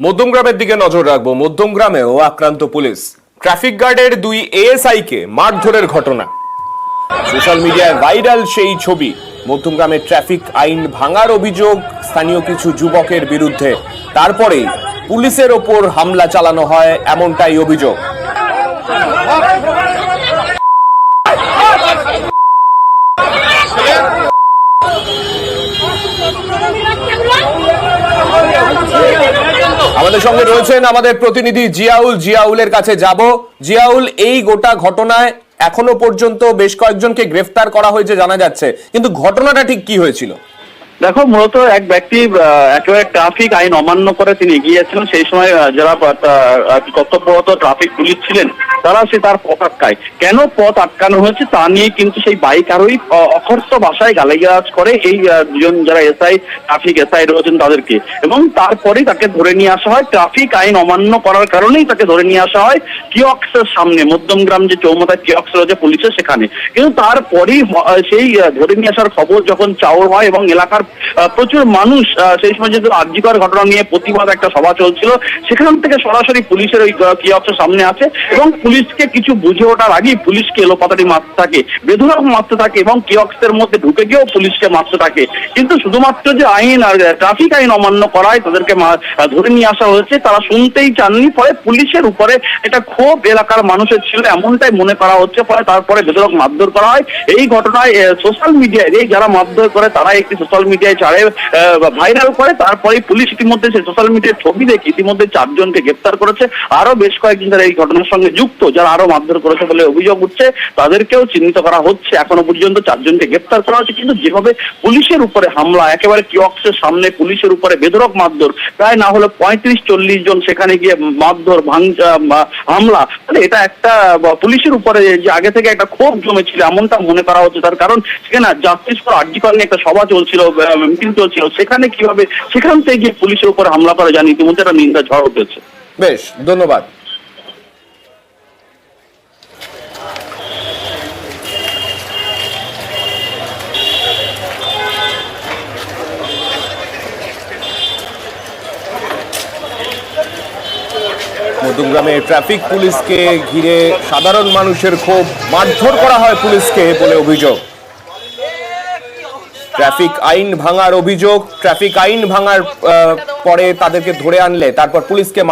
মধ্যমগ্রামের দিকে নজর রাখবো। মধ্যমগ্রামেও আক্রান্ত পুলিশ। ট্রাফিক গার্ডের 2 এএসআই কে মারধরের ঘটনা। সোশ্যাল মিডিয়ায় ভাইরাল সেই ছবি। মধ্যমগ্রামে ট্রাফিক আইন ভাঙার অভিযোগ স্থানীয় কিছু যুবকের বিরুদ্ধে। তারপরেই পুলিশের ওপর হামলা চালানো হয়, এমনটাই অভিযোগ। আমাদের সঙ্গে রয়েছেন আমাদের প্রতিনিধি জিয়াউল। জিয়াউলের কাছে যাব। জিয়াউল, এই গোটা ঘটনায় এখনো পর্যন্ত বেশ কয়েকজনকে গ্রেফতার করা হয়েছে জানা যাচ্ছে, কিন্তু ঘটনাটা ঠিক কি হয়েছিল? দেখো, মূলত এক ব্যক্তি একেবারে ট্রাফিক আইন অমান্য করে তিনি এগিয়েছিলেন। সেই সময় যারা কর্তব্যরত ট্রাফিক পুলিশ ছিলেন তারা তার পথ আটকায়। কেন পথ আটকানো হয়েছে তা নিয়ে কিন্তু সেই বাইক আরোহী অকথ্য ভাষায় গালিগালাজ করে এই দুজন যারা ট্রাফিক এসআই রয়েছেন তাদেরকে, এবং তারপরেই তাকে ধরে নিয়ে আসা হয়। ট্রাফিক আইন অমান্য করার কারণেই তাকে ধরে নিয়ে আসা হয় কিয়ক্সের সামনে, মধ্যমগ্রাম যে চৌমাথায় কিয়ক্স রয়েছে পুলিশের সেখানে। কিন্তু তারপরেই সেই ধরে নিয়ে আসার খবর যখন চাউর হয় এবং এলাকার প্রচুর মানুষ, সেই সময় যেহেতু আর্যিকর ঘটনা নিয়ে প্রতিবাদ একটা সভা চলছিল, সেখান থেকে সরাসরি পুলিশের ওই কিয়ক্সের সামনে আছে এবং পুলিশকে কিছু বুঝে ওঠার আগেই পুলিশকে এলোপাতাড়ি মারতে থাকে, বেধড়ক মারতে থাকে এবং কিয়ক্সের মধ্যে ঢুকে গিয়েও পুলিশকে মারতে থাকে। কিন্তু শুধুমাত্র যে আইন আর ট্রাফিক আইন অমান্য করায় তাদেরকে ধরে নিয়ে আসা হয়েছে তারা শুনতেই চাননি। ফলে পুলিশের উপরে এটা ক্ষোভ এলাকার মানুষের ছিল এমনটাই মনে করা হচ্ছে। ফলে তারপরে বেধড়ক মারধর করা হয়। এই ঘটনায় সোশ্যাল মিডিয়ায় যারা মারধর করে তারা একটি সোশ্যাল মিডিয়ায় ছাড়ে, ভাইরাল করে। তারপরে পুলিশ ইতিমধ্যে সোশ্যাল মিডিয়ায় ছবি দেখে ইতিমধ্যে 4 জনকে গ্রেফতার করেছে। আরো বেশ কয়েকজন যারা এই ঘটনার সঙ্গে যুক্ত, যারা আরো মারধর করেছে বলে অভিযোগ উঠছে, তাদেরকেও চিহ্নিত করা হচ্ছে। এখনো পর্যন্ত 4 জনকে গ্রেফতার করা হচ্ছে। কিন্তু যেভাবে পুলিশের উপরে হামলা, একেবারে কিয়ক্সের সামনে পুলিশের উপরে বেধড়ক মারধর, প্রায় না হলে 35-40 জন সেখানে গিয়ে মারধর হামলা, মানে এটা একটা পুলিশের উপরে যে আগে থেকে একটা ক্ষোভ জমেছিল এমনটা মনে করা হচ্ছে। তার কারণ সেখানে জাস্টিস ফর আরজিকর নিয়ে একটা সভা চলছিল, মিটিং চলছিল, সেখানে কিভাবে সেখান থেকে গিয়ে পুলিশের উপরে হামলা করে জানি ইতিমধ্যে একটা নিন্দা ঝড় উঠেছে। বেশ, ধন্যবাদ। মধ্যমগ্রামে ট্রাফিক পুলিশকে ঘিরে সাধারণ মানুষের ক্ষোভ, মারধর করা হয় পুলিশকে বলে অভিযোগ। ট্রাফিক আইন ভাঙার অভিযোগ। ট্রাফিক আইন ভাঙার পরে তাদেরকে ধরে আনলে তারপর পুলিশকে